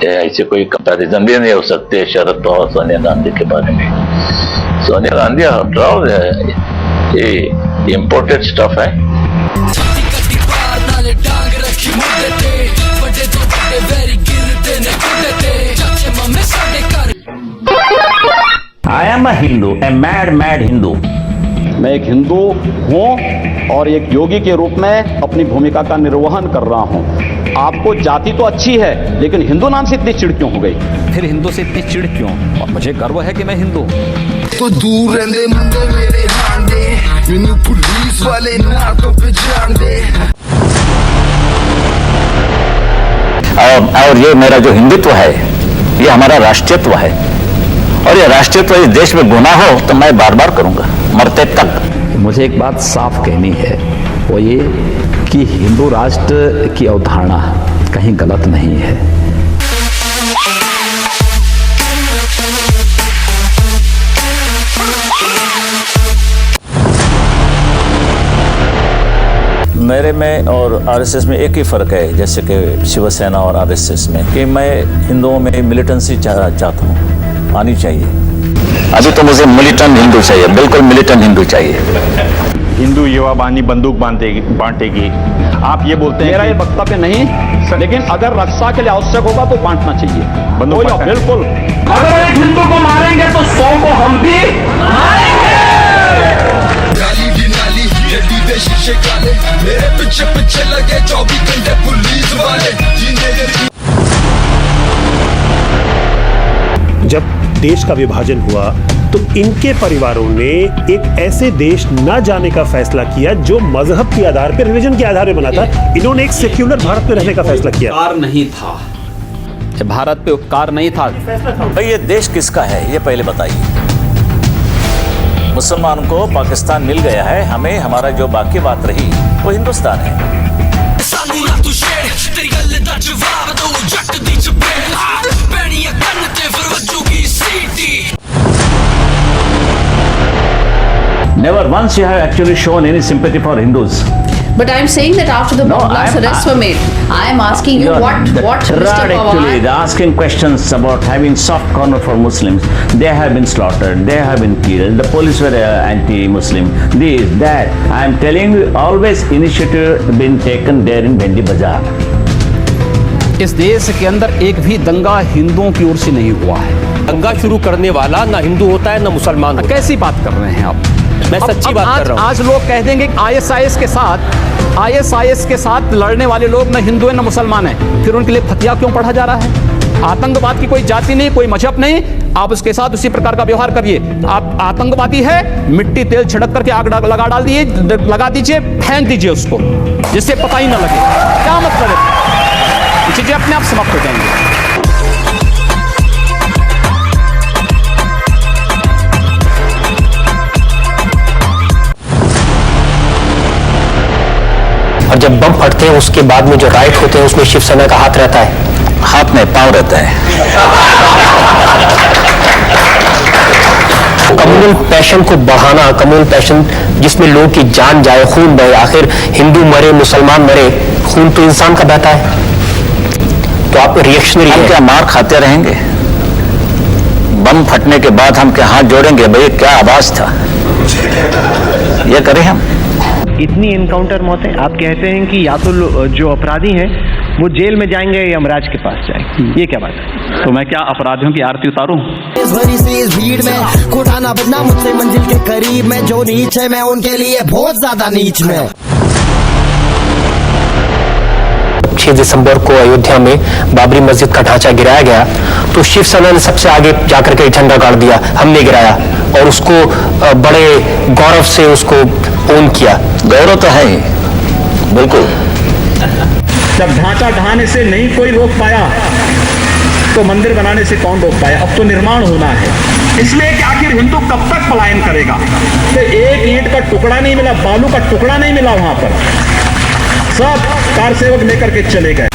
ऐसे कोई कंपैरिजन भी नहीं हो सकते शरद पवार सोनिया गांधी के बारे में। सोनिया गांधी हटाओ, ये इम्पोर्टेड स्टफ है। I am a Hindu, a mad Hindu. मैं एक हिंदू हूँ और एक योगी के रूप में अपनी भूमिका का निर्वहन कर रहा हूँ। आपको जाति तो अच्छी है, लेकिन हिंदू नाम से इतनी चिढ़ क्यों हो गई? फिर हिंदू से इतनी चिढ़ क्यों? और मुझे गर्व है कि मैं हिंदू हूँ। तो दूर रहंदे मुंडे मेरे हांडे, मैनू पुलिस वाले ना तो पहचान दे। और ये मेरा जो हिंदुत्व है, ये हमारा राष्ट्रीयत्व है, और ये राष्ट्रीयत्व इस देश में गुनाह हो तो मैं बार बार करूंगा, मरते तक। मुझे एक बात साफ कहनी है, वो ये कि हिंदू राष्ट्र की अवधारणा कहीं गलत नहीं है। मेरे में और आरएसएस में एक ही फ़र्क है, जैसे कि शिवसेना और आरएसएस में, कि मैं हिंदुओं में मिलिटेंसी चाहता हूँ, आनी चाहिए। अभी तो मुझे मिलिटेंट हिंदू चाहिए, बिल्कुल मिलिटेंट हिंदू चाहिए। हिंदू युवा बानी बंदूक बांटेगी, आप ये बोलते हैं? मेरा ये वक्तव्य नहीं, लेकिन अगर रक्षा के लिए आवश्यक होगा तो बांटना चाहिए बंदूक। बिल्कुल, अगर एक हिंदू को मारेंगे तो 100 को हम भी मारेंगे। शीशे काले, मेरे पीछे पीछे लगे 24 घंटे पुलिस वाले। जब देश का विभाजन हुआ तो इनके परिवारों ने एक ऐसे देश न जाने का फैसला किया जो मजहब के आधार पर, रिलीजन के आधार पर बना था। इन्होंने एक सेक्युलर भारत में रहने का फैसला किया। उपकार नहीं था, भारत पे उपकार नहीं था। भाई ये देश किसका है ये पहले बताइए। मुसलमान को पाकिस्तान मिल गया है, हमें हमारा जो बाकी बात रही वो हिंदुस्तान है। Never once you have actually shown any sympathy for Hindus. But I am saying that after the Bangladesh arrests were made, I am asking you what Mr. Actually, Pawar... asking questions about having soft corner for Muslims. They have been slaughtered, they have been killed, the police were anti-Muslim, this, that. I am telling you, always initiative been taken there in Bhendi Bazaar. इस देश के अंदर एक भी दंगा हिंदुओं की ओर से नहीं हुआ है। दंगा शुरू करने वाला ना हिंदू होता है ना मुसलमान होता है। कैसी बात कर रहे हैं आप? मैं सच्ची बात कर रहा हूँ। आज लोग कह देंगे आईएसआईएस के साथ लड़ने वाले लोग न हिंदू है न मुसलमान है, फिर उनके लिए फतिया क्यों पढ़ा जा रहा है? आतंकवाद की कोई जाति नहीं, कोई मजहब नहीं, आप उसके साथ उसी प्रकार का व्यवहार करिए। आप आतंकवादी है, मिट्टी तेल छिड़क करके आग लगा दीजिए, फेंक दीजिए उसको, जिससे पता ही न लगे। क्या मतलब है? चीजें अपने आप समाप्त हो जाएंगी। और जब बम फटते हैं उसके बाद में जो राइट होते हैं उसमें शिवसेना का हाथ रहता है, हाथ में पाँव रहता है। कम्युनल पैशन को बढ़ाना, कम्युनल पैशन जिसमें लोगों की जान जाए, खून बहे, आखिर हिंदू मरे मुसलमान मरे, खून तो इंसान का बहता है। तो आप रिएक्शनरी हम क्या मार खाते रहेंगे? बम फटने के बाद हम क्या हाथ जोड़ेंगे? भाई क्या आवाज था, ये करें हम? इतनी एनकाउंटर मौतें, आप कहते हैं कि या तो जो अपराधी हैं वो जेल में जाएंगे या यमराज के पास जाएंगे, ये क्या बात है? तो मैं क्या अपराधियों की आरती उतारूं? इस भरी सी इस भीड़ में उठाना बदना मुझसे मंजिल के करीब में, जो नीच है मैं उनके लिए बहुत ज्यादा नीच में। 6 दिसंबर को अयोध्या में बाबरी मस्जिद का ढांचा गिराया गया तो शिवसेना ने सबसे आगे जाकर के झंडा गाड़ दिया, हमने गिराया, और उसको बड़े गौरव से उसको ओन किया। गौरव तो है ही, बिल्कुल। जब ढांचा ढहाने से नहीं कोई रोक पाया तो मंदिर बनाने से कौन रोक पाया? अब तो निर्माण होना है। इसलिए कि आखिर हिंदू कब तक पलायन करेगा? तो एक ईंट का टुकड़ा नहीं मिला, बालू का टुकड़ा नहीं मिला, वहां पर सब कार सेवक लेकर के चले गए।